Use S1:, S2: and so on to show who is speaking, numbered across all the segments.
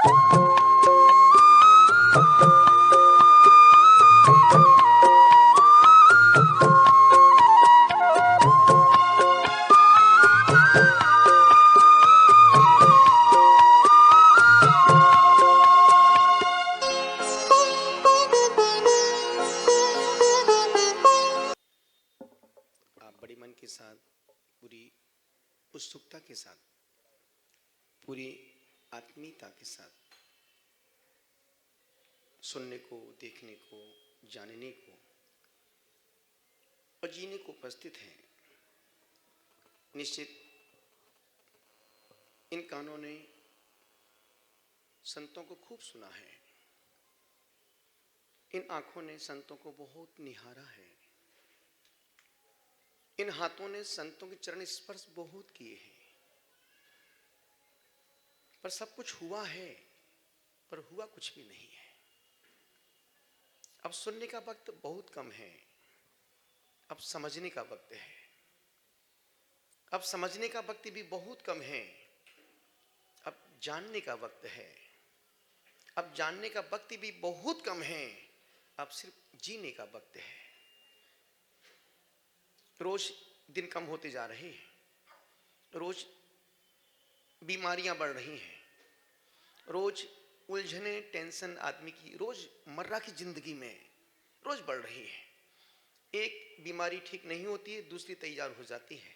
S1: आप बड़े मन के साथ, पूरी उत्सुकता के साथ, पूरी आत्मीयता के साथ सुनने को, देखने को, जानने को और जीने को उपस्थित हैं। निश्चित इन कानों ने संतों को खूब सुना है, इन आंखों ने संतों को बहुत निहारा है, इन हाथों ने संतों के चरण स्पर्श बहुत किए हैं, पर सब कुछ हुआ है, पर हुआ कुछ भी नहीं है। अब सुनने का वक्त बहुत कम है, अब समझने का वक्त है। अब समझने का वक्त भी बहुत कम है, अब जानने का वक्त है। अब जानने का वक्त भी बहुत कम है, अब सिर्फ जीने का वक्त है। रोज दिन कम होते जा रहे हैं, रोज बीमारियां बढ़ रही हैं, रोज उलझने, टेंशन आदमी की रोज मर्रा की जिंदगी में रोज बढ़ रही है। एक बीमारी ठीक नहीं होती है, दूसरी तैयार हो जाती है।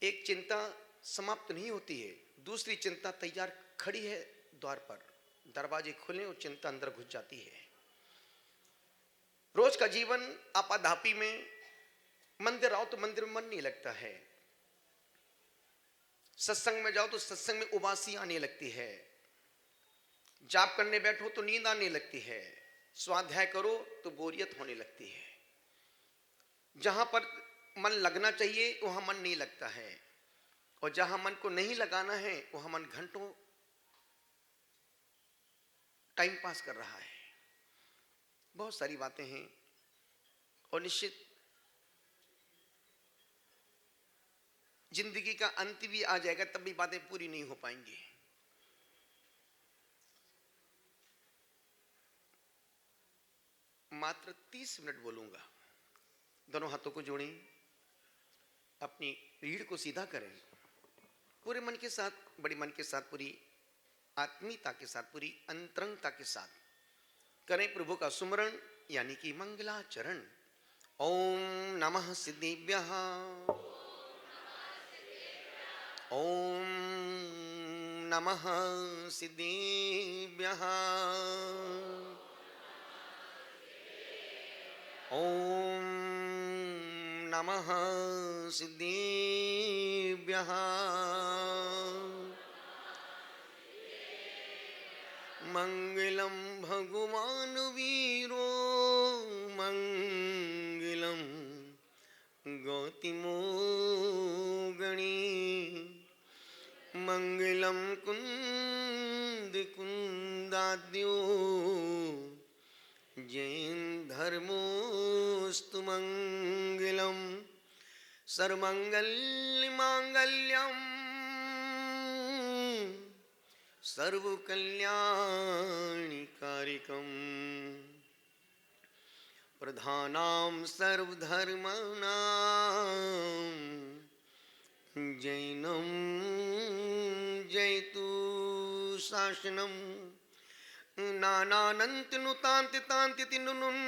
S1: एक चिंता समाप्त नहीं होती है, दूसरी चिंता तैयार खड़ी है द्वार पर। दरवाजे खुले और चिंता अंदर घुस जाती है। रोज का जीवन आपाधापी में, मंदिर आओ तो मंदिर में मन नहीं लगता है, सत्संग में जाओ तो सत्संग में उबासी आने लगती है, जाप करने बैठो तो नींद आने लगती है, स्वाध्याय करो तो बोरियत होने लगती है। जहां पर मन लगना चाहिए वहां मन नहीं लगता है, और जहां मन को नहीं लगाना है वहां मन घंटों टाइम पास कर रहा है। बहुत सारी बातें हैं, और निश्चित जिंदगी का अंत भी आ जाएगा तब भी बातें पूरी नहीं हो पाएंगी। मात्र 30 मिनट बोलूंगा। दोनों हाथों को जोड़ें, अपनी रीढ़ को सीधा करें, पूरे मन के साथ, बड़े मन के साथ, पूरी आत्मीयता के साथ, पूरी अंतरंगता के साथ करें प्रभु का सुमरण, यानी कि मंगलाचरण। ओम नमः सिद्धिभ्यः, ओम नमः सिद्धिभ्यः, ओम नमः सिद्धिभ्यः। मंगलम भगवान वीरो, मंगलम गौतमो गणी, मंगलम कुंद कुंदाद्यो, जैन धर्मोस्तु मंगलम। सर्वमंगल मांगल्यम, सर्वकल्याणिकारिकं, प्रधानां सर्वधर्माणां जैनं जयतु शासनं। नानानन्ति नुतान्ति तान्ति नुनुन्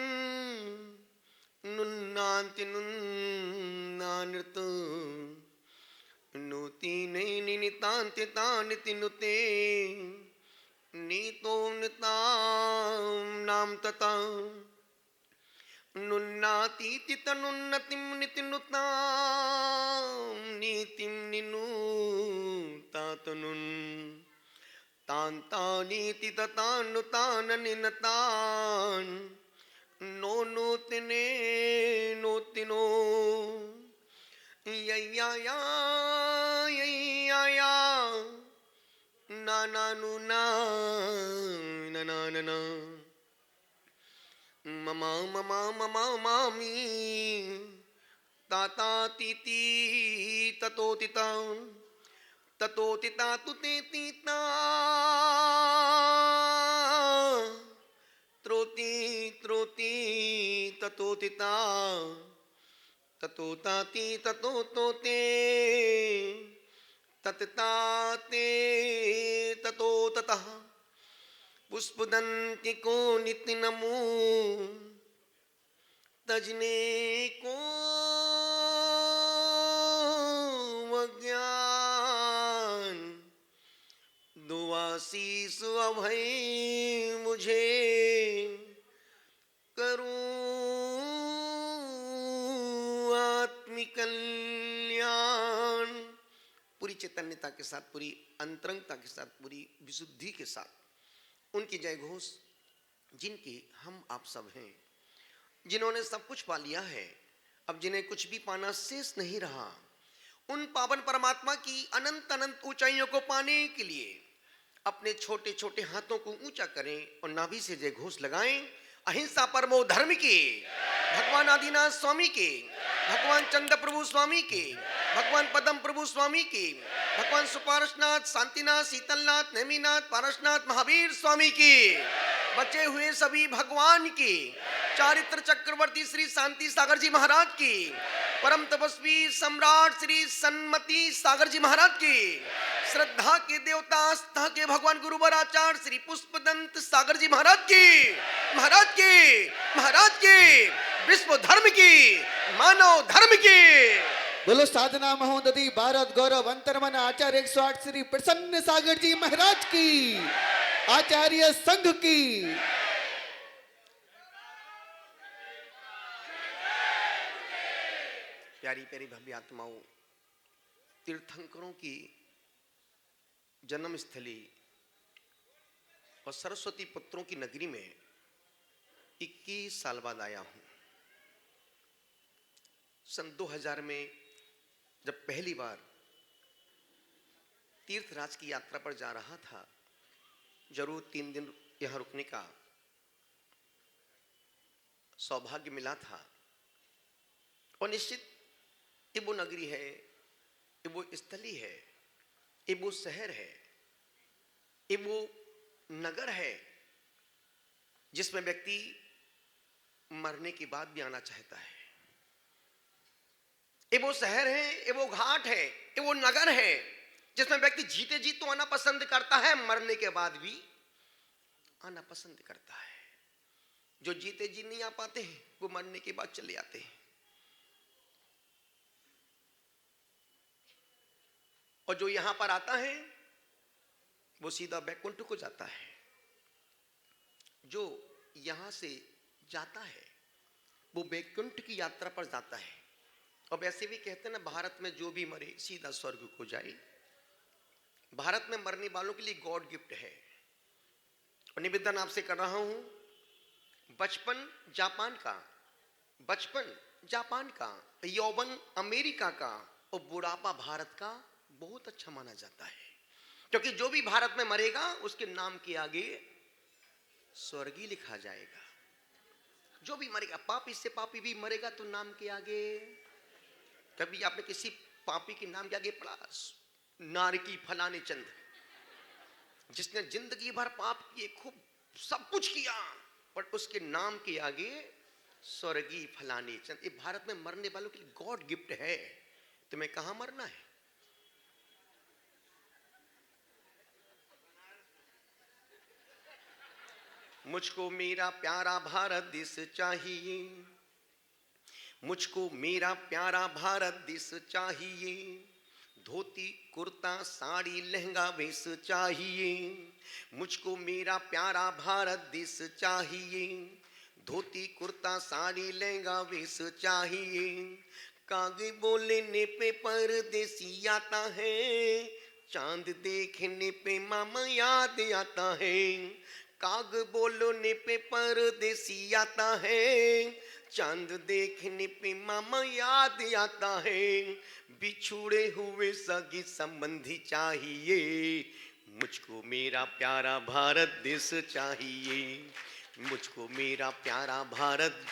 S1: नुन्नान्ति नुन्नानृत नुति नैनि नितान्ति तानिति नुते नीतो नितां नाम तता नुन्नातीति तनुन्नतिं निति नुतां नीतिं निनुता तनुन् तान्तानीति ततान्नुतान् निनतान् नो नोतिने नोतिनो यय्या यय्या ना ना नु ना ना ना ना ना ममा ममा ममा मामी ताता तीती ततो तिता ततो तिता तुते तीता त्रोति त्रोति ततोतिता ततो ताति ततो तोते ततताते ततो ततः पुष्पदंति को नित्य नमो तजने को अज्ञान दुआसीस अभय मुझे करूं आत्मिक कल्याण। पूरी चैतन्यता के साथ, पूरी अंतरंगता के साथ, पूरी विशुद्धि के साथ उनकी जय घोष, जिनकी हम आप सब हैं, जिन्होंने सब कुछ पा लिया है, अब जिन्हें कुछ भी पाना शेष नहीं रहा, उन पावन परमात्मा की अनंत अनंत ऊंचाइयों को पाने के लिए अपने छोटे छोटे हाथों को ऊंचा करें और नाभि से जय घोष लगाएं। अहिंसा परमो धर्म की, भगवान आदिनाथ स्वामी के, भगवान चंद्र प्रभु स्वामी के, भगवान पदम प्रभु स्वामी के, भगवान सुपार्शनाथ, शांतिनाथ, शीतलनाथ, नेमिनाथ, पारसनाथ, महावीर स्वामी की, बचे हुए सभी भगवान की, चारित्र चक्रवर्ती श्री शांति सागर जी महाराज की, परम तपस्वी सम्राट श्री सन्मति सागर जी महाराज की, श्रद्धा के देवता आस्था के भगवान गुरुवर आचार्य श्री पुष्पदंत सागर जी महाराज की, महाराज की, महाराज की, विश्व धर्म की, मानव धर्म की।
S2: बोलो साधना महोदधि भारत गौरव अंतर्मन आचार्य 108 श्री प्रसन्न सागर जी महाराज की, आचार्य संघ की।
S1: प्यारी प्यारी भव्य आत्माओं, तीर्थंकरों की जन्म स्थली और सरस्वती पुत्रों की नगरी में 21 साल बाद आया हूं। सन 2000 में जब पहली बार तीर्थराज की यात्रा पर जा रहा था, जरूर 3 दिन यहां रुकने का सौभाग्य मिला था। और निश्चित ये वो नगरी है, ये वो स्थली है, ये वो शहर है, ये वो नगर है जिसमें व्यक्ति मरने के बाद भी आना चाहता है। ये वो शहर है, ये वो घाट है, ये वो नगर है जिसमें व्यक्ति जीते जी तो आना पसंद करता है, मरने के बाद भी आना पसंद करता है। जो जीते जी नहीं आ पाते हैं वो मरने के बाद चले आते हैं। और जो यहां पर आता है वो सीधा बैकुंठ को जाता है। जो यहां से जाता है वो बैकुंठ की यात्रा पर जाता है। और वैसे भी कहते हैं ना, भारत में जो भी मरे सीधा स्वर्ग को जाए। भारत में मरने वालों के लिए गॉड गिफ्ट है। और निवेदन आपसे कर रहा हूं, बचपन जापान का, बचपन जापान का, यौवन अमेरिका का और बुढ़ापा भारत का बहुत अच्छा माना जाता है। क्योंकि जो भी भारत में मरेगा उसके नाम के आगे स्वर्ग ही लिखा जाएगा। जो भी मरेगा, पापी से पापी भी मरेगा तो नाम के आगे, कभी आपने किसी पापी के नाम के आगे पढ़ा? नारकी फलाने चंद, जिसने जिंदगी भर पाप किए, खूब सब कुछ किया, पर उसके नाम के आगे स्वर्गीय फलाने चंद। ये भारत में मरने वालों के लिए गॉड गिफ्ट है। तुम्हें कहां मरना है? मुझको मेरा प्यारा भारत देश चाहिए, मुझको मेरा प्यारा भारत देश चाहिए। धोती कुर्ता साड़ी लहंगा वेश चाहिए, मुझको मेरा प्यारा भारत देश चाहिए। धोती कुर्ता साड़ी लहंगा वेश चाहिए। कागे बोलने पे परदेसी आता है, चांद देखने पे मामा याद आता है। काग बोलने पे परदेसी आता है, चांद देखने पे मामा याद आता है। बिछुड़े हुए सगी संबंधी चाहिए, मुझको मेरा प्यारा भारत देश चाहिए। मुझको मेरा प्यारा भारत।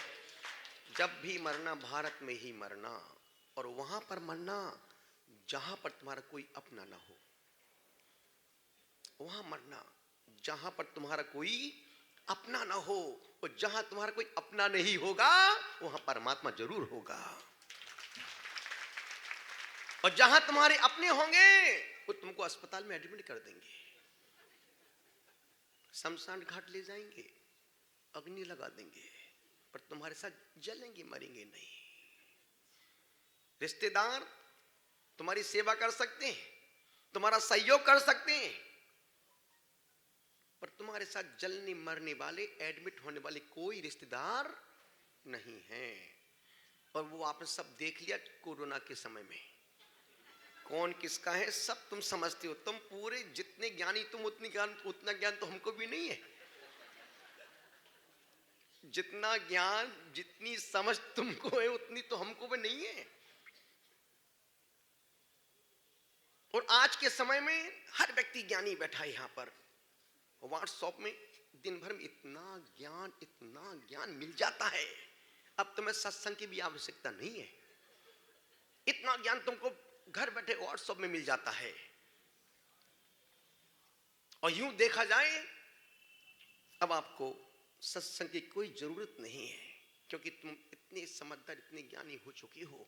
S1: जब भी मरना भारत में ही मरना, और वहां पर मरना जहां पर तुम्हारा कोई अपना ना हो। वहां मरना जहां पर तुम्हारा कोई अपना ना हो, और जहां तुम्हारा कोई अपना नहीं होगा वहां परमात्मा जरूर होगा। और जहां तुम्हारे अपने होंगे वो तुमको अस्पताल में एडमिट कर देंगे, शमशान घाट ले जाएंगे, अग्नि लगा देंगे, पर तुम्हारे साथ जलेंगे, मरेंगे नहीं। रिश्तेदार तुम्हारी सेवा कर सकते हैं, तुम्हारा सहयोग कर सकते हैं, पर तुम्हारे साथ जलने मरने वाले, एडमिट होने वाले कोई रिश्तेदार नहीं है। और वो आपने सब देख लिया कोरोना के समय में, कौन किसका है सब तुम समझते हो। तुम पूरे जितने ज्ञानी तुम उतना ज्ञान तो हमको भी नहीं है। जितना ज्ञान जितनी समझ तुमको है उतनी तो हमको भी नहीं है। और आज के समय में हर व्यक्ति ज्ञानी बैठा है। यहाँ पर व्हाट्सएप में दिन भर में इतना ज्ञान मिल जाता है, अब तुम्हें सत्संग की भी आवश्यकता नहीं है। इतना ज्ञान तुमको घर बैठे व्हाट्सएप में मिल जाता है। और यूं देखा जाए अब आपको सत्संग की कोई जरूरत नहीं है, क्योंकि तुम इतने समझदार, इतने ज्ञानी हो चुके हो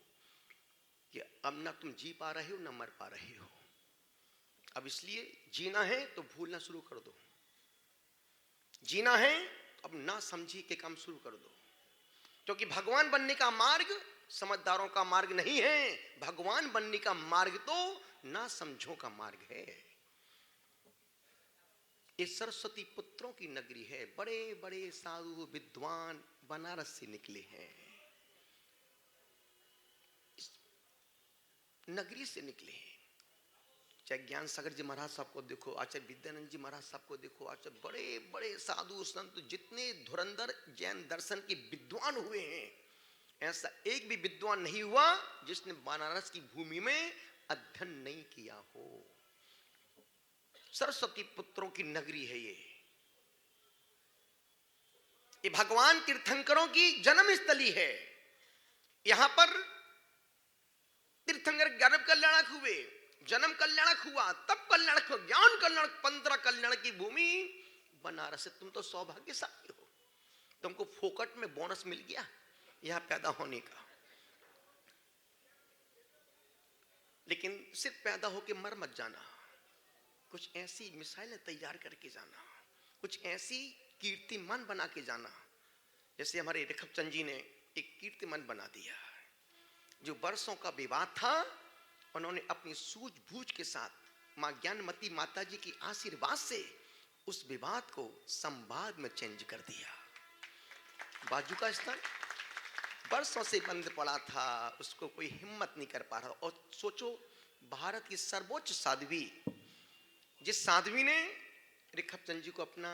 S1: कि अब ना तुम जी पा रहे हो ना मर पा रहे हो। अब इसलिए जीना है तो भूलना शुरू कर दो, जीना है तो अब ना समझी के काम शुरू कर दो। क्योंकि भगवान बनने का मार्ग समझदारों का मार्ग नहीं है, भगवान बनने का मार्ग तो ना समझों का मार्ग है। ये सरस्वती पुत्रों की नगरी है, बड़े बड़े साधु विद्वान बनारस से निकले हैं, इस नगरी से निकले हैं। चाहे ज्ञान सागर जी महाराज साहब को देखो, आचार्य विद्यानंद जी महाराज साहब को देखो, आचार्य बड़े बड़े साधु संत, जितने धुरंधर जैन दर्शन के विद्वान हुए हैं, ऐसा एक भी विद्वान नहीं हुआ जिसने बनारस की भूमि में अध्ययन नहीं किया हो। सरस्वती पुत्रों की नगरी है ये भगवान तीर्थंकरों की जन्म स्थली है। यहां पर तीर्थंकर गर्भ कल्याणक हुए, जन्म कल्याणक हुआ, तब कल्याणक हुआ, ज्ञान कल्याणक, 15 कल्याण की भूमि बनारस है। तुम तो सौभाग्यशाली हो, तुमको फोकट में बोनस मिल गया यहां पैदा होने का। लेकिन सिर्फ पैदा होके मर मत जाना, कुछ ऐसी मिसाइलें तैयार करके जाना, कुछ ऐसी कीर्तिमान बना के जाना। जैसे हमारे ऋखभचंद जी ने एक कीर्तिमान बना दिया, जो वर्षों का विवाद था, उन्होंने अपनी सूझबूझ के साथ मां ज्ञानमती माता जी की आशीर्वाद से उस विवाद को संवाद में चेंज कर दिया। बाजू का स्थान वर्षों से बंद पड़ा था, उसको कोई हिम्मत नहीं कर पा रहा। और सोचो, भारत की सर्वोच्च साध्वी, जिस साध्वी ने ऋखभचंद जी को अपना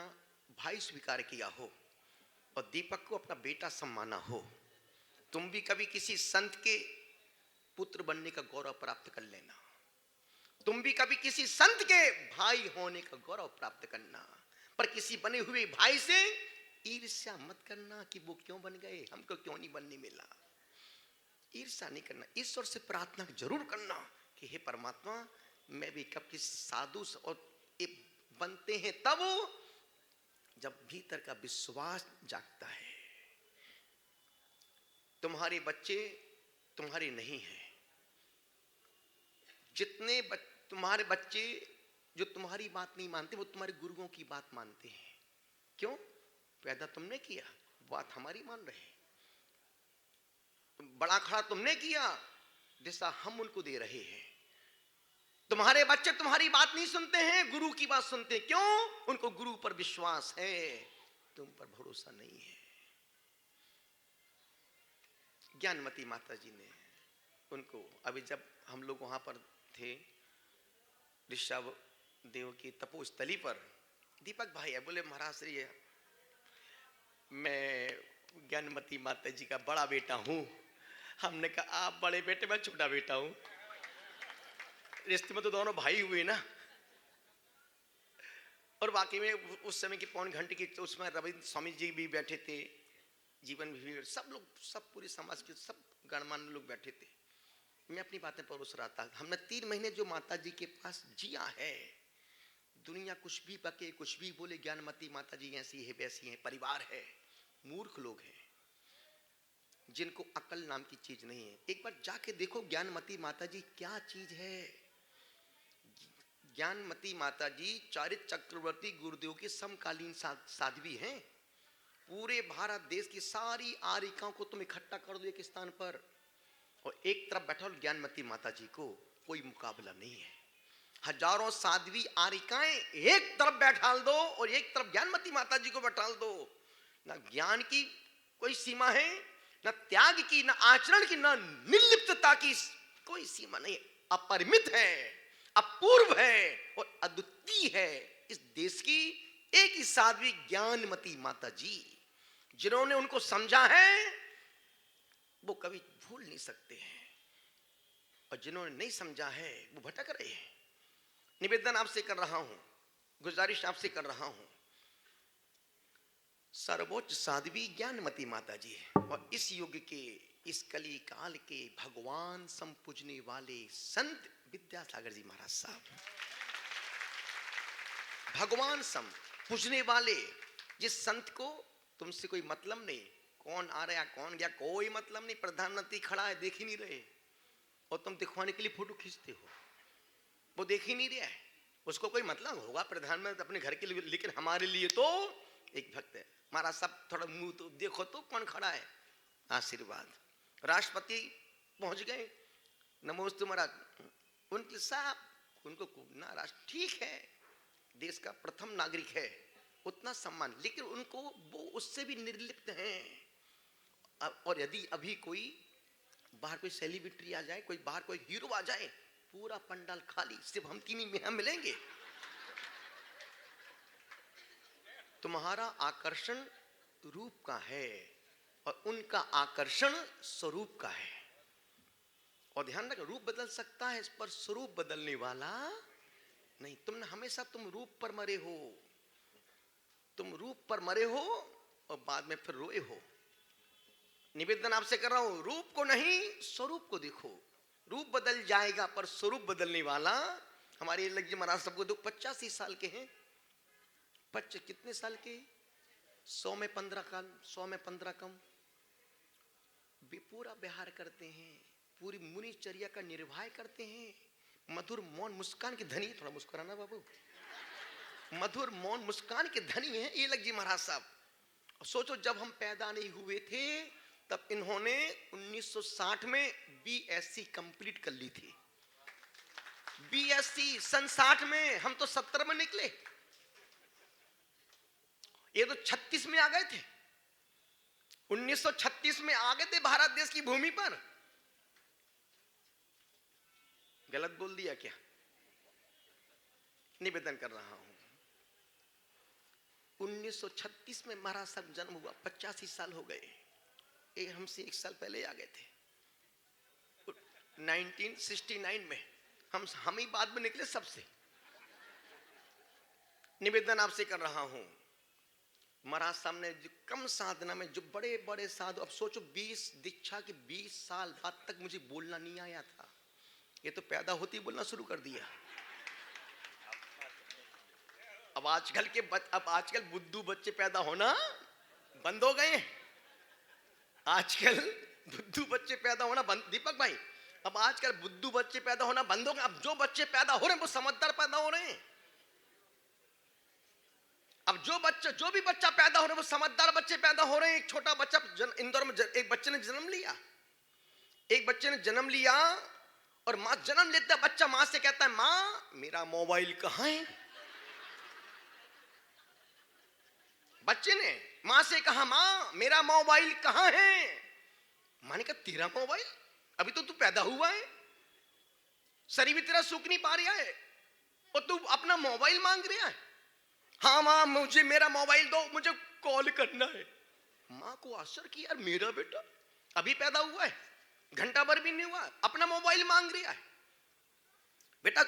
S1: भाई स्वीकार किया हो और दीपक को अपना बेटा सम्माना हो, तुम भी कभी किसी संत के पुत्र बनने का गौरव प्राप्त कर लेना, तुम भी कभी किसी संत के भाई होने का गौरव प्राप्त करना। पर किसी बने हुए भाई से ईर्ष्या मत करना कि वो क्यों बन गए, हमको क्यों नहीं बनने मिला। ईर्ष्या नहीं करना, ईश्वर से प्रार्थना जरूर करना कि हे परमात्मा, मैं भी कब किसी साधु और बनते हैं तब जब भीतर का विश्वास जागता है। तुम्हारे बच्चे तुम्हारे नहीं हैं, जितने तुम्हारे बच्चे जो तुम्हारी बात नहीं मानते वो तुम्हारे गुरुओं की बात मानते हैं। क्यों? पैदा तुमने किया, बात हमारी मान रहे हैं। बड़ा खड़ा तुमने किया, जैसा हम उनको दे रहे हैं। तुम्हारे बच्चे तुम्हारी बात नहीं सुनते हैं, गुरु की बात सुनते हैं। क्यों? उनको गुरु पर विश्वास है, तुम पर भरोसा नहीं है। ज्ञानमती माता जी ने उनको, अभी जब हम लोग वहां पर थे ऋषभ देव की तपोस्थली पर, दीपक भाई है, बोले महाराज श्री मैं ज्ञानमती माता जी का बड़ा बेटा हूं। हमने कहा आप बड़े बेटे, मैं छोटा बेटा हूं, रिश्ते में तो दोनों भाई हुए ना। और वाकई में उस समय की पौन घंटे की उसमें रविंद्र स्वामी जी भी बैठे थे, जीवन भी, सब लोग, सब पूरी समाज के सब गणमान्य लोग बैठे थे। मैं अपनी बातें परोस रहा था। हमने 3 महीने जो माता जी के पास जिया है, दुनिया कुछ भी बके, कुछ भी बोले, ज्ञानमती माता जी ऐसी है वैसी है, परिवार है, मूर्ख लोग हैं जिनको अकल नाम की चीज नहीं है। एक बार जाके देखो ज्ञानमती माता जी क्या चीज है। ज्ञानमती माता जी चारित्र चक्रवर्ती गुरुदेव की समकालीन साध्वी हैं। पूरे भारत देश की सारी आरिकाओं को तुम इकट्ठा कर दो एक स्थान पर और एक तरफ बैठा ज्ञानमती माता जी को, कोई मुकाबला नहीं है। हजारों साध्वी आरिकाएं एक तरफ बैठा दो और एक तरफ ज्ञानमती माता जी को बैठा दो। ना ज्ञान की कोई सीमा है, ना त्याग की, ना आचरण की, ना निर्लिप्तता की कोई सीमा नहीं। अपरिमित है, अपूर्व है और अद्वितीय है। इस देश की एक ही साध्वी ज्ञानमती माता जी, जिन्होंने उनको समझा है वो कभी भूल नहीं सकते हैं और जिन्होंने नहीं समझा है वो भटक रहे हैं। निवेदन आपसे कर रहा हूं, गुजारिश आपसे कर रहा हूं, सर्वोच्च साध्वी ज्ञानमती माता जी है और इस युग के, इस कली काल के भगवान सम पूजने वाले संत विद्यासागर जी महाराज साहब, भगवान सम पूजने वाले जिस संत को तुमसे कोई मतलब नहीं, कौन आ रहा कौन गया कोई मतलब नहीं, प्रधानमंत्री खड़ा है देख ही नहीं रहे और तुम दिखवाने के लिए फोटो खींचते हो, वो देख ही नहीं रहा है, उसको कोई मतलब होगा प्रधानमंत्री अपने घर के लिए, लेकिन हमारे लिए तो एक भक्त है। हमारा सब थोड़ा मुंह तो देखो तो कौन खड़ा है, आशीर्वाद। राष्ट्रपति पहुंच गए, नमोस्तु महाराज, उनके साहब उनको ना राष्ट्र ठीक है, देश का प्रथम नागरिक है, उतना सम्मान, लेकिन उनको वो उससे भी निर्लिप्त हैं। और यदि अभी कोई बाहर कोई सेलिब्रिटी आ जाए, कोई बाहर कोई हीरो आ जाए, पूरा पंडाल खाली, सिर्फ हम तीन ही यहाँ मिलेंगे। तुम्हारा आकर्षण रूप का है और उनका आकर्षण स्वरूप का है। और ध्यान रखो, रूप बदल सकता है पर स्वरूप बदलने वाला नहीं। तुमने हमेशा तुम रूप पर मरे हो, तुम रूप पर मरे हो और बाद में फिर रोए हो। निवेदन आपसे कर रहा हूं, रूप को नहीं स्वरूप को देखो। रूप बदल जाएगा पर स्वरूप बदलने वाला हमारे लग जी महाराज सबको दो 85 साल के हैं। कितने साल के? 100 में 15 कम, 100 में 15 कम। पूरा विहार करते हैं, पूरी मुनिचर्या का निर्वाह करते हैं, मधुर मौन मुस्कान के धनी, थोड़ा मुस्कुराना बाबू, मधुर मौन मुस्कान के धनी हैं ये लग जी महाराज साहब। सोचो जब हम पैदा नहीं हुए थे तब इन्होंने 1960 में बीएससी कंप्लीट कर ली थी। बीएससी सन 60 में, हम तो 70 में निकले, ये तो 36 में आ गए थे, 1936 में आ गए थे भारत देश की भूमि पर। गलत बोल दिया क्या? निवेदन कर रहा हूं, 1936 में महाराज साहब जन्म हुआ, 85 साल हो गए, एक हमसे 1 साल पहले आ गए थे। 1969 में हम ही बाद में निकले सबसे। निवेदन आपसे कर रहा हूं, महाराज साहब ने जो कम साधना में जो बड़े बड़े साधु, अब सोचो 20 दीक्षा के 20 साल बाद तक मुझे बोलना नहीं आया था, ये तो पैदा होते ही बोलना शुरू कर दिया। अब आजकल बुद्धू बच्चे पैदा होना बंद हो गए। आजकल बुद्धू बच्चे पैदा होना बंद, दीपक भाई, अब आजकल बुद्धू बच्चे पैदा होना बंद हो गए। अब जो बच्चे पैदा हो रहे हैं वो समझदार पैदा हो रहे हैं। अब जो भी बच्चा पैदा हो रहा है वो समझदार बच्चे पैदा हो रहे हैं। एक छोटा बच्चा इंदौर में एक बच्चे ने जन्म लिया और मां जन्म लेता है, बच्चा मां से कहता है, मां मेरा मोबाइल कहां है? बच्चे ने मां से कहा, मां मेरा मोबाइल कहां है? मां ने कहा, तेरा मोबाइल? अभी तो तू पैदा हुआ है, शरीर भी तेरा सूख नहीं पा रहा है और तू अपना मोबाइल मांग रहा है। हाँ मां, मुझे मेरा मोबाइल दो, मुझे कॉल करना है। मां को आश्चर्य किया, यार मेरा बेटा अभी पैदा हुआ है, घंटा भर भी नहीं हुआ, अपना मोबाइल मांग रहा है। बेटा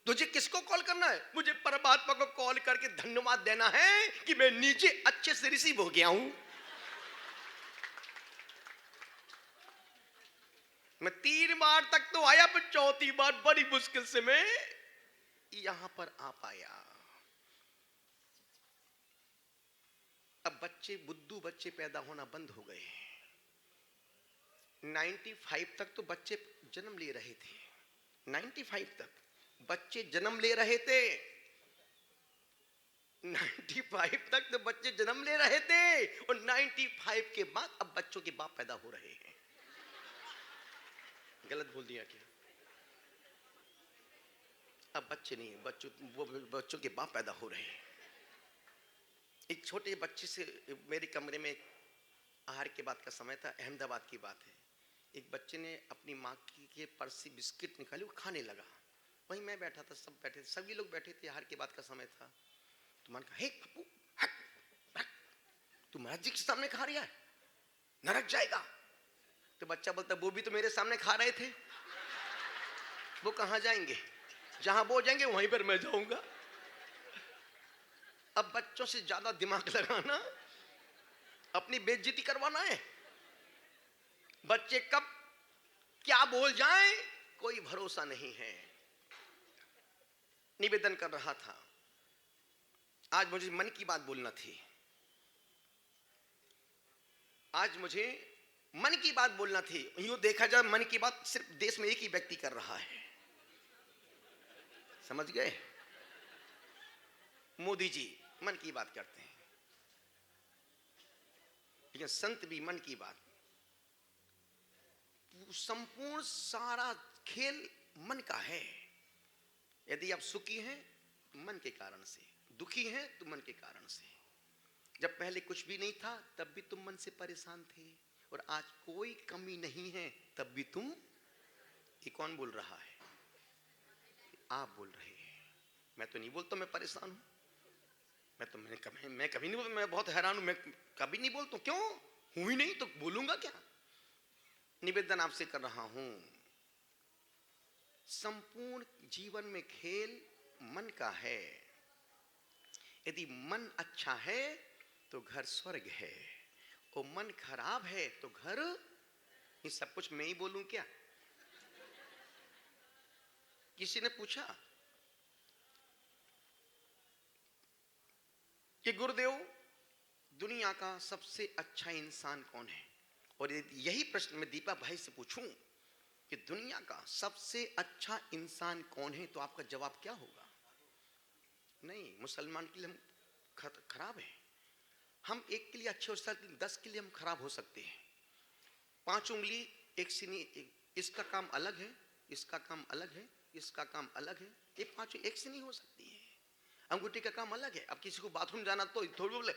S1: तुझे किसको कॉल करना है? मुझे परमात्मा को कॉल करके धन्यवाद देना है कि मैं नीचे अच्छे से रिसीव हो गया हूं। मैं 3 बार तक तो आया, पर 4थी बार बड़ी मुश्किल से मैं यहां पर आ पाया। बच्चे बुद्धू बच्चे पैदा होना बंद हो गए। 95 तक तो बच्चे जन्म ले रहे थे, 95 तक बच्चे जन्म ले रहे थे, 95 तक तो बच्चे जन्म ले रहे थे, और 95 के बाद अब बच्चों के बाप पैदा हो रहे हैं। गलत बोल दिया क्या? अब बच्चे नहीं, बच्चों के बाप पैदा हो रहे हैं। एक छोटे बच्चे से मेरे कमरे में, आहार के बाद का समय था, अहमदाबाद की बात है, एक बच्चे ने अपनी माँ के पर्स से बिस्किट निकाली, वो खाने लगा। वहीं मैं बैठा था, सब बैठे थे, सभी लोग बैठे थे, आहार के बाद का समय था। तो मैंने कहा, हे पप्पू, हट, हट, तू महाराज जी के सामने खा रहा है, नरक जाएगा। तो बच्चा बोलता, वो भी तो मेरे सामने खा रहे थे, वो कहाँ जाएंगे, जहां वो जाएंगे वहीं पर मैं जाऊंगा। अब बच्चों से ज्यादा दिमाग लगाना, अपनी बेइज्जती करवाना है। बच्चे कब क्या बोल जाएं कोई भरोसा नहीं है। निवेदन कर रहा था, आज मुझे मन की बात बोलना थी, आज मुझे मन की बात बोलना थी। यूं देखा जाए मन की बात सिर्फ देश में एक ही व्यक्ति कर रहा है, समझ गए? मोदी जी मन की बात करते हैं, लेकिन संत भी मन की बात। संपूर्ण सारा खेल मन का है। यदि आप सुखी हैं मन के कारण से, दुखी हैं तो मन के कारण से। जब पहले कुछ भी नहीं था तब भी तुम मन से परेशान थे, और आज कोई कमी नहीं है तब भी तुम। ये कौन बोल रहा है? आप बोल रहे हैं। मैं तो नहीं बोलता मैं परेशान हूं, मैं कभी नहीं बोलता मैं बहुत हैरान हूं, मैं कभी नहीं बोलता। क्यों? हूं ही नहीं तो बोलूंगा क्या? निवेदन आपसे कर रहा हूं, संपूर्ण जीवन में खेल मन का है। यदि मन अच्छा है तो घर स्वर्ग है, और मन खराब है तो घर। ये सब कुछ मैं ही बोलूं क्या? किसी ने पूछा कि गुरुदेव दुनिया का सबसे अच्छा इंसान कौन है, और यही प्रश्न मैं दीपा भाई से पूछूं कि दुनिया का सबसे अच्छा इंसान कौन है, तो आपका जवाब क्या होगा? नहीं, मुसलमान के लिए हम खराब हैं। हम एक के लिए अच्छे हो सकते हैं, 10 के लिए हम खराब हो सकते हैं। 5 उंगली एक सीनी, इसका काम अलग है, इसका काम अलग है, इसका काम अलग है, ये 5 एक से नहीं हो सकती है। अंगूठी का काम अलग है। अब किसी को बाथरूम जाना तो थोड़ी बोले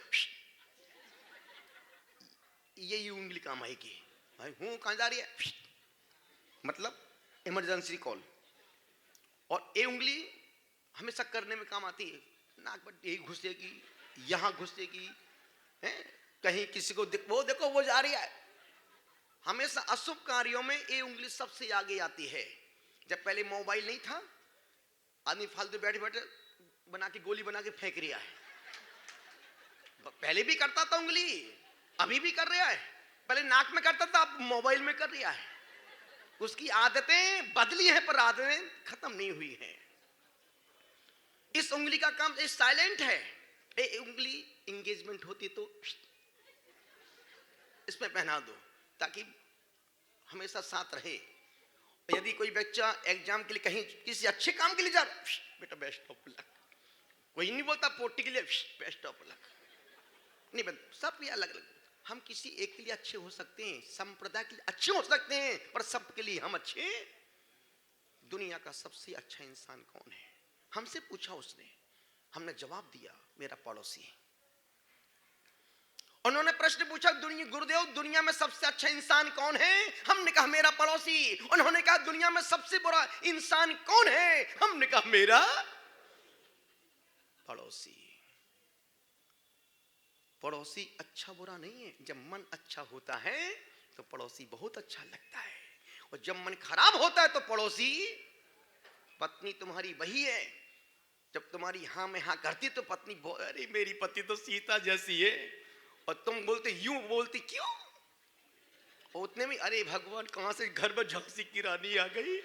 S1: ये उंगली काम आएगी, भाई हूं कहां जा रही है, मतलब इमरजेंसी कॉल। और ये उंगली हमेशा करने में काम आती है, नाक पर यही घुसेगी, यहां घुसेगी, है कहीं किसी को वो देखो वो जा रही है। हमेशा अशुभ कार्यों में ये उंगली सबसे आगे आती है। जब पहले मोबाइल नहीं था, आदमी फालतू बैठे बैठे बना के गोली बना के फेंक रहा है। पहले भी करता था उंगली, अभी भी कर रहा है। पहले नाक में करता था, अब मोबाइल में कर रहा है। उसकी आदतें बदली हैं पर आदतें खत्म नहीं हुई हैं। इस उंगली का काम साइलेंट है। ये उंगली एंगेजमेंट होती तो इसमें पहना दो ताकि हमेशा साथ रहे। यदि कोई बच्चा एग्जाम के लिए कहीं किसी अच्छे काम के लिए जा रहा है, बेटा बेस्ट ऑफ लक। कोई नहीं बोलता पोटी के लिए बेस्ट ऑफ लक, नहीं बन, सब ये अलग अलग। हम किसी एक के लिए अच्छे हो सकते हैं, संप्रदाय के लिए अच्छे हो सकते हैं, पर सबके लिए हम अच्छे। दुनिया का सबसे अच्छा इंसान कौन है? हमसे पूछा उसने, हमने जवाब दिया मेरा पड़ोसी। उन्होंने प्रश्न पूछा, गुरुदेव दुनिया में सबसे अच्छा इंसान कौन है? हमने कहा मेरा पड़ोसी। उन्होंने कहा दुनिया में सबसे बुरा इंसान कौन है? हमने कहा मेरा पड़ोसी। पड़ोसी अच्छा बुरा नहीं है। जब मन अच्छा होता है तो पड़ोसी बहुत अच्छा लगता है, और जब मन खराब होता है तो पड़ोसी। पत्नी तुम्हारी वही है, जब तुम्हारी हाँ में हाँ करती तो पत्नी अरे मेरी पत्नी तो सीता जैसी है, और तुम बोलते यूं बोलती क्यों? और उतने में अरे भगवान कहां से घर में झांसी की रानी आ गई।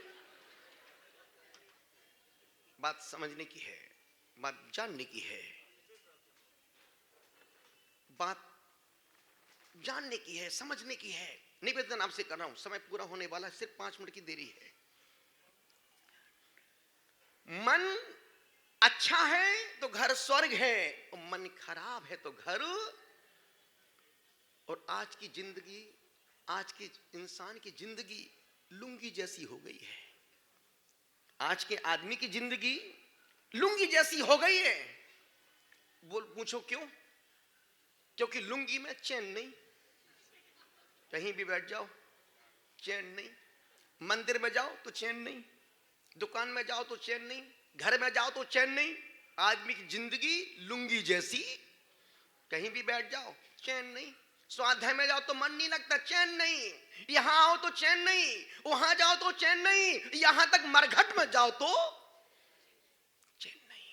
S1: बात समझने की है, बात जानने की है, बात जानने की है, समझने की है। निवेदन आपसे कर रहा हूं, समय पूरा होने वाला, सिर्फ 5 मिनट की देरी है। मन अच्छा है तो घर स्वर्ग है, और मन खराब है तो घर। और आज की जिंदगी, आज के इंसान की जिंदगी लुंगी जैसी हो गई है। आज के आदमी की जिंदगी लुंगी जैसी हो गई है। बोल, पूछो क्यों? क्योंकि लुंगी में चैन नहीं। कहीं भी बैठ जाओ चैन नहीं, मंदिर में जाओ तो चैन नहीं, दुकान में जाओ तो चैन नहीं, घर में जाओ तो चैन नहीं। आदमी की जिंदगी लुंगी जैसी, कहीं भी बैठ जाओ चैन नहीं। स्वाध्याय में जाओ तो मन नहीं लगता, चैन नहीं। यहां आओ तो चैन नहीं, वहां जाओ तो चैन नहीं, यहां तक मरघट में जाओ तो चैन नहीं।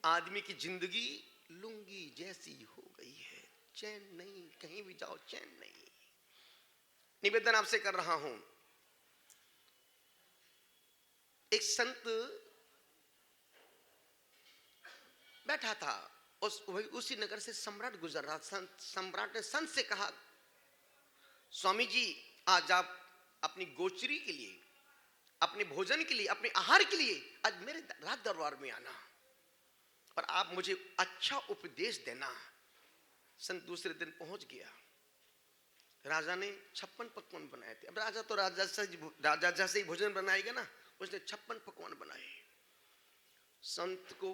S1: आदमी की जिंदगी लुंगी जैसी हो गई है, चैन नहीं, कहीं भी जाओ चैन नहीं। निवेदन आपसे कर रहा हूं, एक संत बैठा था, उसी नगर से सम्राट गुजर रहा। सम्राट ने संत से कहा, स्वामी जी आज आप अपनी गोचरी के लिए, अपने भोजन के लिए, अपने आहार के लिए आज मेरे राज दरबार में आना और आप मुझे अच्छा उपदेश देना। संत दूसरे दिन पहुंच गया। राजा ने 56 पकवान बनाए थे। अब राजा तो राजा जैसे ही भोजन बनाएगा ना, उसने 56 पकवान बनाए। संत को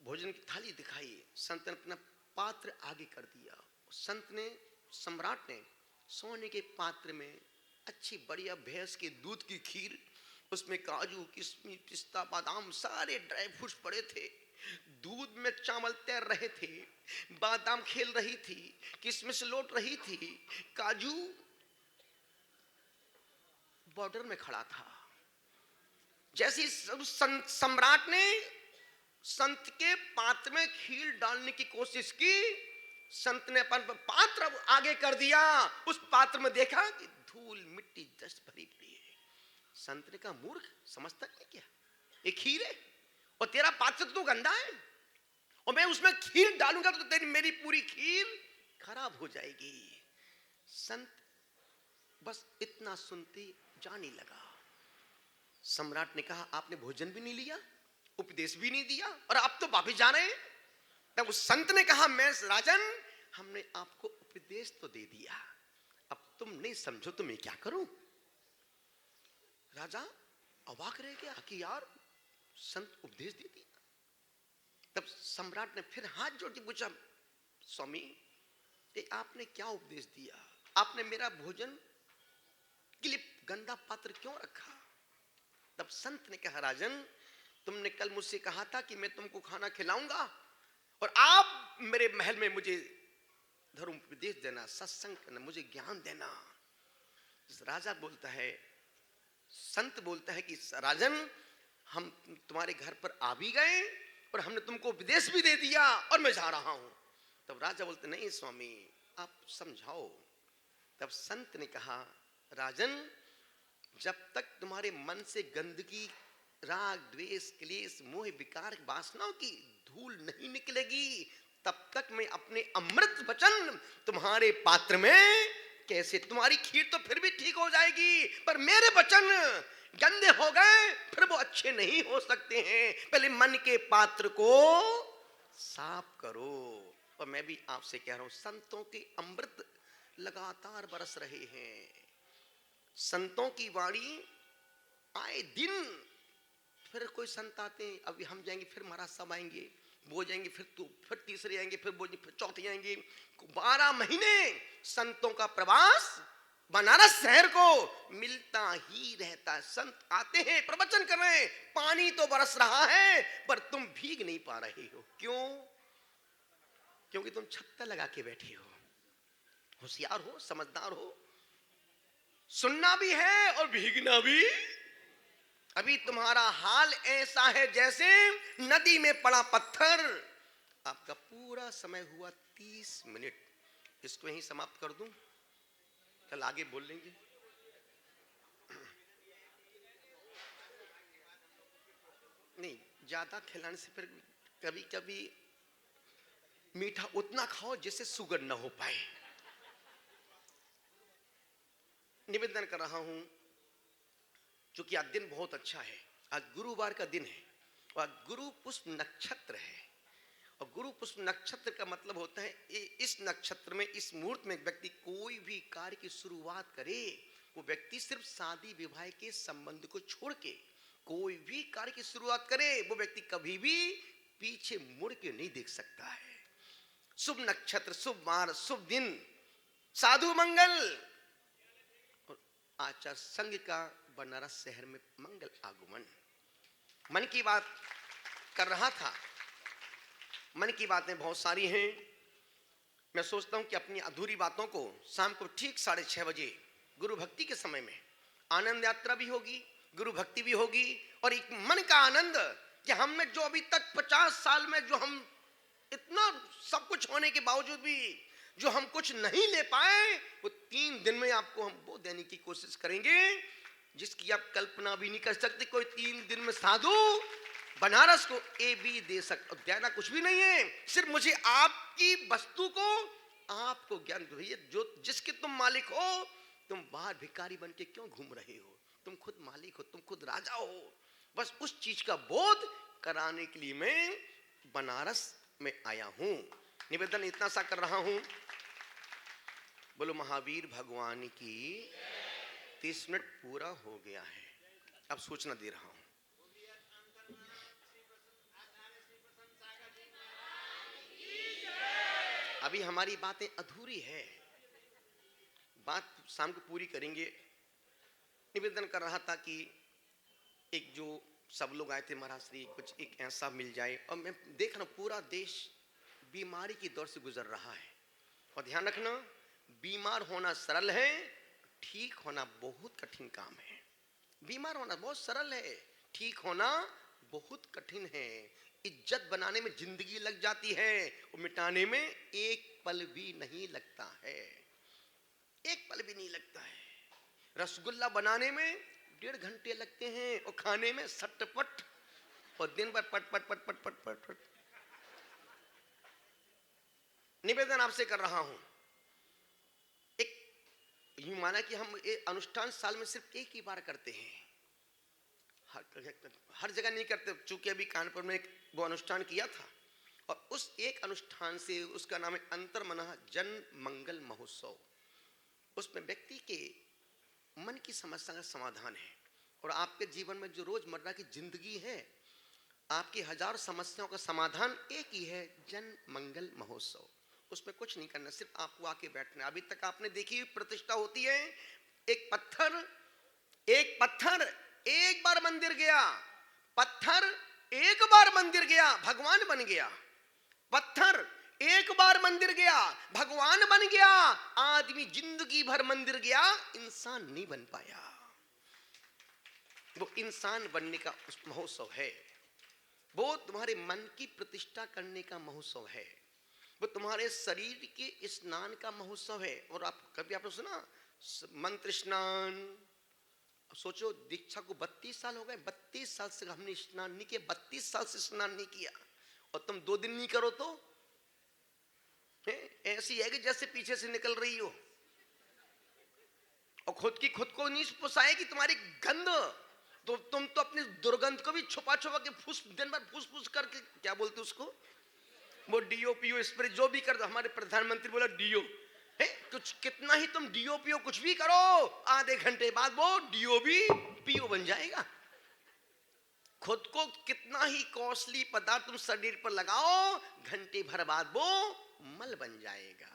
S1: भोजन की थाली दिखाई, संत ने अपना पात्र आगे कर दिया। संत ने, सम्राट ने सोने के पात्र में अच्छी बढ़िया भैंस के दूध की खीर, उसमें काजू, किशमिश, पिस्ता, बादाम, सारे ड्राई फ्रूट्स पड़े थे। दूध में चावल तैर रहे थे, बादाम खेल रही थी, किशमिश लौट रही थी, काजू बॉर्डर में खड़ा था। जैसे सम्राट ने संत के पात्र में खीर डालने की कोशिश की, संत ने अपन पात्र आगे कर दिया। उस पात्र में देखा कि धूल मिट्टी दस्त भरी पड़ी है। संत ने कहा, मूर्ख, समझता नहीं क्या, ये खीर है और तेरा पात्र तो गंदा है, और मैं उसमें खीर डालूंगा तो तेरी मेरी पूरी खीर खराब हो जाएगी। संत बस इतना सुनते जाने लगा। सम्राट ने कहा, आपने भोजन भी नहीं लिया, उपदेश भी नहीं दिया, और आप तो वापिस जा रहे हैं। तब उस संत ने कहा, मैं राजन, हमने आपको उपदेश तो दे दिया, अब तुम नहीं समझो तो मैं क्या करूं? राजा अवाक रह गया कि यार संत उपदेश दे दिया। तब सम्राट ने फिर हाथ जोड़ के पूछा, स्वामी ये आपने क्या उपदेश दिया? आपने मेरा भोजन के लिए गंदा पात्र क्यों रखा? तब संत ने कहा, राजन तुमने कल मुझसे कहा था कि मैं तुमको खाना खिलाऊंगा और आप मेरे महल में मुझे धर्म उपदेश देना, सत्संग करना, मुझे ज्ञान देना। राजा बोलता है, संत बोलता है कि राजन हम तुम्हारे घर पर आ भी गए और हमने तुमको उपदेश भी दे दिया और मैं जा रहा हूं। तब राजा बोलते, नहीं स्वामी आप समझाओ। तब संत ने कहा, राजन जब तक तुम्हारे मन से गंदगी, राग, द्वेष, क्लेश, मोह, विकार, वासनाओं की धूल नहीं निकलेगी, तब तक मैं अपने अमृत वचन तुम्हारे पात्र में कैसे, तुम्हारी खीर तो फिर भी ठीक हो जाएगी, पर मेरे वचन गंदे हो गए फिर वो अच्छे नहीं हो सकते हैं। पहले मन के पात्र को साफ करो। और मैं भी आपसे कह रहा हूं, संतों के अमृत लगातार बरस रहे हैं। संतों की वाणी आए दिन, फिर कोई संत आते हैं, अभी हम जाएंगे फिर महाराज साहब आएंगे, वो जाएंगे फिर तीसरे आएंगे, फिर चौथे आएंगे। 12 महीने संतों का प्रवास बनारस शहर को मिलता ही रहता है। संत आते हैं, प्रवचन कर रहे हैं, पानी तो बरस रहा है पर तुम भीग नहीं पा रहे हो। क्यों? क्योंकि तुम छत्ता लगा के बैठे हो। होशियार हो, समझदार हो, सुनना भी है और भीगना भी। अभी तुम्हारा हाल ऐसा है जैसे नदी में पड़ा पत्थर। आपका पूरा समय हुआ 30 मिनट, इसको यहीं समाप्त कर दूं, कल आगे बोल लेंगे। नहीं, ज्यादा खिलाने से फिर कभी कभी मीठा उतना खाओ जिससे शुगर ना हो पाए। निवेदन कर रहा हूं, क्योंकि आज दिन बहुत अच्छा है। आज गुरुवार का दिन है और गुरु पुष्प नक्षत्र है। और गुरु पुष्प नक्षत्र का मतलब होता है इस नक्षत्र में, इस मुहूर्त में व्यक्ति कोई भी कार्य की शुरुआत करे, वो व्यक्ति सिर्फ शादी विवाह के संबंध को छोड़ के कोई भी कार्य की शुरुआत करे, वो व्यक्ति कभी भी पीछे मुड़ के नहीं देख सकता है। शुभ नक्षत्र, शुभ वार, शुभ दिन, साधु मंगल और आचार संघ का बनारस शहर में मंगल आगमन। मन की बात कर रहा था। मन की बातें बहुत सारी हैं। मैं सोचता हूं कि अपनी अधूरी बातों को शाम को ठीक 6:30 बजे गुरु भक्ति के समय में आनंद यात्रा भी होगी, गुरु भक्ति भी होगी और एक मन का आनंद कि हमने जो अभी तक 50 साल में जो हम इतना सब कुछ होने के बावजूद भी जो हम कुछ नहीं ले पाए, वो 3 दिन में आपको हम वो देने की कोशिश करेंगे जिसकी आप कल्पना भी नहीं कर सकते। कोई 3 दिन में साधु बनारस को ए बी दे सकता, देना कुछ भी नहीं है, सिर्फ मुझे आपकी वस्तु को, आपको ज्ञान भैया जो जिसके तुम मालिक हो, तुम बाहर भिखारी बन के क्यों घूम रहे हो? तुम खुद मालिक हो, तुम खुद राजा हो। बस उस चीज का बोध कराने के लिए मैं बनारस में आया हूं। निवेदन इतना सा कर रहा हूं, बोलो महावीर भगवान की। 30 मिनट पूरा हो गया है, अब सूचना दे रहा हूं। अभी हमारी बातें अधूरी है, बात शाम को पूरी करेंगे। निवेदन कर रहा था कि एक जो सब लोग आए थे महाराज श्री, कुछ एक ऐसा मिल जाए। और मैं देख रहा हूं पूरा देश बीमारी की दौर से गुजर रहा है। और ध्यान रखना, बीमार होना सरल है, ठीक होना बहुत कठिन काम है। बीमार होना बहुत सरल है, ठीक होना बहुत कठिन है। इज्जत बनाने में जिंदगी लग जाती है और मिटाने में एक पल भी नहीं लगता है, एक पल भी नहीं लगता है। रसगुल्ला बनाने में 1.5 घंटे लगते हैं और खाने में सटपट, और दिन भर पट पट पट पट पट पट पट। निवेदन आपसे कर रहा हूं, एक यूं माना कि हम ये अनुष्ठान साल में सिर्फ एक ही बार करते हैं, हर जगह नहीं करते। चूंकि अभी कानपुर में वो अनुष्ठान किया था और उस एक अनुष्ठान से, उसका नाम है अंतर्मनः जन मंगल महोत्सव। उसमें व्यक्ति के मन की समस्या का समाधान है। और आपके जीवन में जो रोजमर्रा की जिंदगी है, आपकी 1000 समस्याओं का समाधान एक ही है, जन मंगल महोत्सव। उसमें कुछ नहीं करना, सिर्फ आपको आके बैठना। अभी तक आपने देखी हुई प्रतिष्ठा होती है, एक पत्थर एक बार मंदिर गया, पत्थर एक बार मंदिर गया, भगवान बन गया। पत्थर एक बार मंदिर गया, भगवान बन गया। आदमी जिंदगी भर मंदिर गया, इंसान नहीं बन पाया। वो इंसान बनने का उस महोत्सव है, वो तुम्हारे मन की प्रतिष्ठा करने का महोत्सव है, वो तुम्हारे शरीर के स्नान का महोत्सव है। और आप कभी आपने सुना मंत्र स्नान? सोचो, दीक्षा को 32 साल हो गए, 32 साल से हमने स्नान नहीं किया, 32 साल से स्नान नहीं किया, और तुम 2 दिन नहीं करो तो ऐसी है कि जैसे पीछे से निकल रही हो। और खुद को नहीं पुसाएगी तुम्हारी गंध, तो तुम तो अपनी दुर्गंध को भी छुपा के दिन भर फूस करके, क्या बोलते उसको, वो डीओ पीओ स्प्रे जो भी कर दो। हमारे प्रधानमंत्री बोला डीओ है, कुछ कितना ही तुम डीओ पीओ कुछ भी करो, आधे घंटे बाद वो डीओ भी पीओ बन जाएगा। खुद को कितना ही कॉस्टली पदार्थ तुम शरीर पर लगाओ, घंटे भर बाद वो मल बन जाएगा।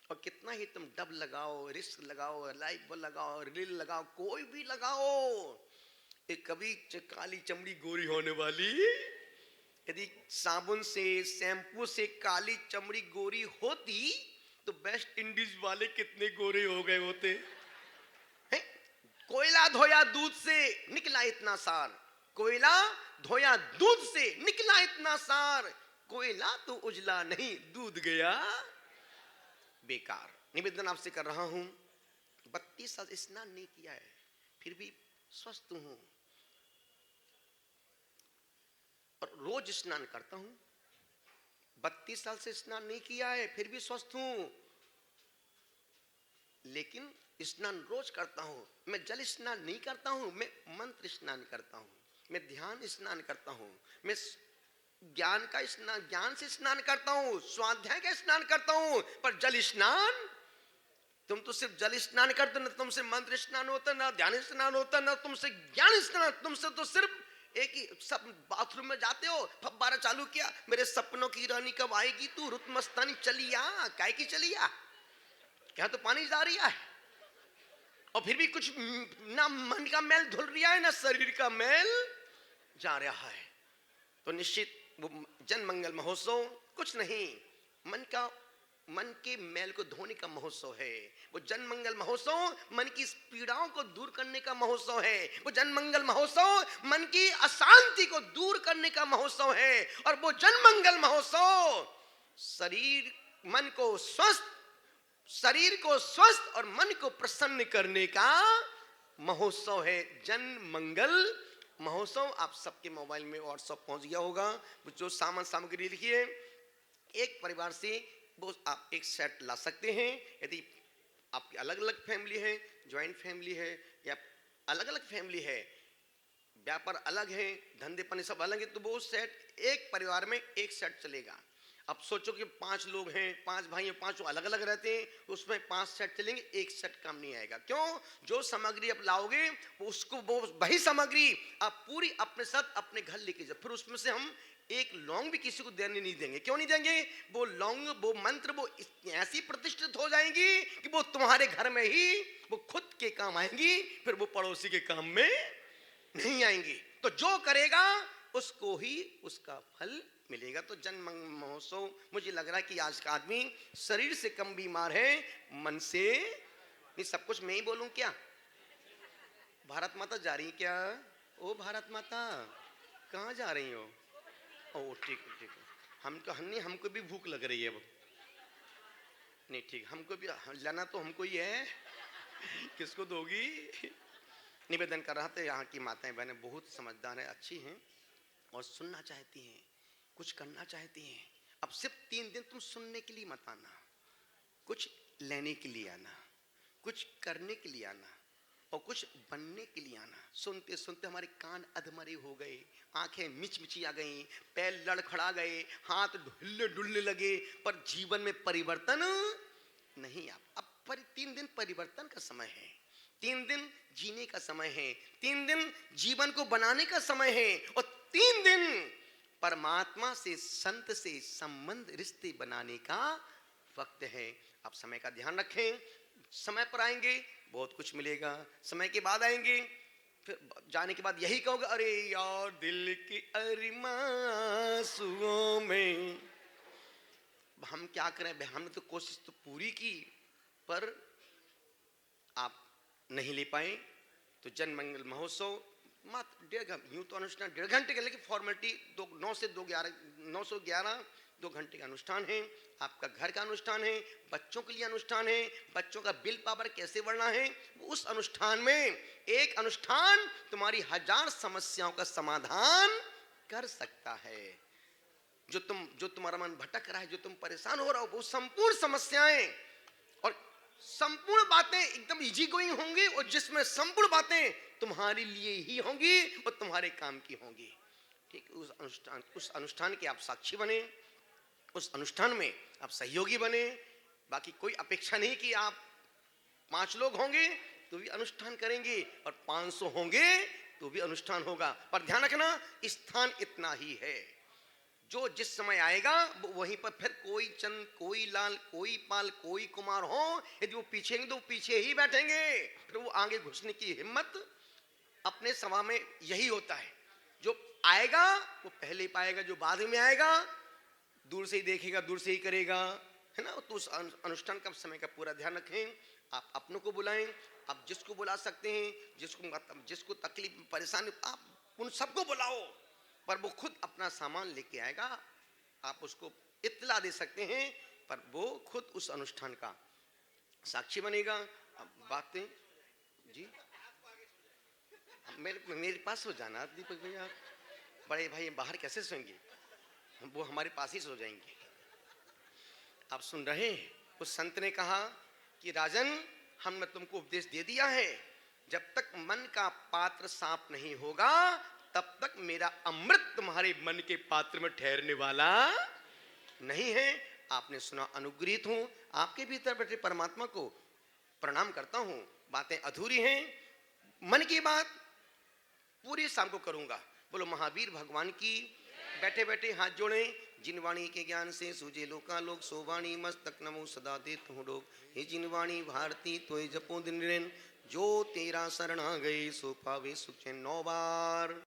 S1: और कितना ही तुम डब लगाओ, रिस्क लगाओ, लाइफ लगाओ, रील लगाओ, कोई भी लगाओ, एक कभी काली चमड़ी गोरी होने वाली, यदि साबुन से शैम्पू से काली चमड़ी गोरी होती तो वेस्ट इंडीज वाले कितने गोरे हो गए होते हैं? कोयला धोया दूध से निकला इतना सार, कोयला धोया दूध से निकला इतना सार, कोयला तो उजला नहीं, दूध गया बेकार। निवेदन आपसे कर रहा हूं, 32 साल स्नान नहीं किया है, फिर भी स्वस्थ हूं और रोज स्नान करता हूं। 32 साल से स्नान नहीं किया है, फिर भी स्वस्थ हूं। लेकिन स्नान रोज करता हूँ। मैं जल स्नान नहीं करता हूँ, मैं मंत्र स्नान करता हूँ, मैं ध्यान स्नान करता हूँ, मैं ज्ञान से स्नान करता हूँ, स्वाध्याय का स्नान करता हूँ। पर जल स्नान, तुम तो सिर्फ जल स्नान करते, ना तुमसे मंत्र स्नान होता, ना ध्यान स्नान होता, ना तुमसे ज्ञान स्नान। तुमसे तो सिर्फ एक ही, सब बाथरूम में जाते हो, फव्वारा चालू किया, मेरे सपनों की रानी कब आएगी तू, रुत मस्तानी चलिया, काय की चलिया, क्या तो पानी जा रही है, और फिर भी कुछ ना मन का मैल धुल रहा है, ना शरीर का मैल जा रहा है। तो निश्चित वो जन मंगल महोत्सव कुछ नहीं, मन के मैल को धोने का महोत्सव है। वो जन मंगल महोत्सव मन की पीड़ाओं को दूर करने का महोत्सव है। वो जन मंगल महोत्सव मन की अशांति को दूर करने का महोत्सव है। और वो जन मंगल महोत्सव शरीर को स्वस्थ और मन को प्रसन्न करने का महोत्सव है। जन मंगल महोत्सव आप सबके मोबाइल में व्हाट्सएप पहुंच गया होगा। जो सामान सामग्री लिखी है, एक परिवार से वो आप एक सेट ला सकते हैं। यदि आपकी अलग अलग फैमिली है, ज्वाइंट फैमिली है, या अलग अलग फैमिली है, व्यापार अलग है, धंधे पानी सब अलग है, तो वो सेट एक परिवार में एक सेट चलेगा। अब सोचो कि 5 लोग हैं, 5 भाई हैं, 5 अलग अलग रहते हैं, तो उसमें 5 सेट चलेंगे, एक सेट काम नहीं आएगा। क्यों? जो सामग्री आप लाओगे वो वही सामग्री आप पूरी अपने साथ अपने घर लेके जाओ। फिर उसमें से हम एक लौंग भी किसी को देने नहीं देंगे। क्यों नहीं देंगे? वो लौंग, वो मंत्र, वो ऐसी प्रतिष्ठित हो जाएंगी कि वो तुम्हारे घर में ही वो खुद के काम आएंगी, फिर वो पड़ोसी के काम में नहीं आएंगी। तो जो करेगा उसको ही उसका फल मिलेगा। तो जन महोत्सव, मुझे लग रहा है कि आज का आदमी शरीर से कम बीमार है, मन से नहीं। सब कुछ मैं ही बोलूं क्या? भारत माता जा रही क्या? ओ भारत माता, कहाँ जा रही हो? ओ ठीक है, हमको भी भूख लग रही है अब। नहीं ठीक, हमको भी लाना तो हमको ही है, किसको दोगी? निवेदन कर रहा था, यहाँ की माताएं बहनें बहुत समझदार हैं, अच्छी हैं और सुनना चाहती हैं, कुछ करना चाहती हैं। अब सिर्फ 3 दिन तुम सुनने के लिए मत आना, कुछ लेने के लिए आना, कुछ करने के लिए आना और कुछ बनने के लिए आना। सुनते सुनते हमारे कान अधमरे हो गए, आंखें मिचमिची आ गई, पैर लड़खड़ा गए, हाथ ढुलने डुलने लगे, पर जीवन में परिवर्तन नहीं आ। अब 3 दिन परिवर्तन का समय है, 3 दिन जीने का समय है, 3 दिन जीवन को बनाने का समय है, और 3 दिन परमात्मा से, संत से संबंध, रिश्ते बनाने का वक्त है। आप समय का ध्यान रखें, समय पर आएंगे बहुत कुछ मिलेगा, समय के बाद आएंगे, फिर जाने के बाद यही कहोगे, अरे यार दिल की अरमासुओं में हम क्या करें, हमने तो कोशिश तो पूरी की, पर आप नहीं ले पाए। तो जन मंगल महोत्सव मात्र 1.5 यूं तो अनुष्ठान 1.5 घंटे का, लेकिन फॉर्मेलिटी 9 से 2:11 2 घंटे का अनुष्ठान है। आपका घर का अनुष्ठान है, बच्चों के लिए अनुष्ठान है, बच्चों का बिल पावर कैसे बढ़ना है, उस अनुष्ठान में एक अनुष्ठान तुम्हारी 1000 समस्याओं का समाधान कर सकता है। जो तुम्हारा मन भटक रहा है, जो तुम परेशान हो रहा हो, वो संपूर्ण समस्याएं और संपूर्ण बातें एकदम इजी गोइंग होंगी, और जिसमें संपूर्ण बातें तुम्हारे लिए ही होंगी और तुम्हारे काम की होंगी। ठीक, उस अनुष्ठान के आप साक्षी बने, उस अनुष्ठान में आप सहयोगी बने। बाकी कोई अपेक्षा नहीं कि आप 5 लोग होंगे तो भी अनुष्ठान करेंगे और 500 होंगे तो भी अनुष्ठान होगा। पर ध्यान रखना, स्थान इतना ही है, जो जिस समय आएगा वो वहीं पर, फिर कोई चंद, कोई लाल, कोई पाल, कोई कुमार हो, यदि वो पीछे तो पीछे ही बैठेंगे, फिर वो आगे घुसने की हिम्मत अपने सभा में यही होता है। जो आएगा वो पहले पाएगा, जो बाद में आएगा दूर से ही देखेगा, दूर से ही करेगा, है ना। तो उस अनुष्ठान का समय का पूरा ध्यान रखें। आप अपनों को बुलाएं, आप जिसको बुला सकते हैं, जिसको तकलीफ परेशानी, आप उन सबको बुलाओ, पर वो खुद अपना सामान लेके आएगा। आप उसको इत्तला दे सकते हैं, पर वो खुद उस अनुष्ठान का साक्षी बनेगा। अब बातें जी मेरे पास हो जाना दीपक भैया, बड़े भाई बाहर कैसे सोएंगे, वो हमारे पास ही सो जाएंगे। आप सुन रहे हैं, उस संत ने कहा कि राजन, हमने तुमको उपदेश दे दिया है, जब तक मन का पात्र साफ नहीं होगा तब तक मेरा अमृत तुम्हारे मन के पात्र में ठहरने वाला नहीं है। आपने सुना, अनुग्रहित हूं, आपके भीतर बैठे परमात्मा को प्रणाम करता हूं। बातें अधूरी हैं, मन की बात पूरी शाम को करूंगा। बोलो महावीर भगवान की। बैठे बैठे हाथ जोड़ें। जिनवाणी के ज्ञान से सूझे लोकालोक, सोवाणी मस्तक नमो सदा देत हूँ लोग। हे जिनवाणी भारती तोय जपो दिन दिन, जो तेरा शरण आ गए सो पावे सुख 9 बार।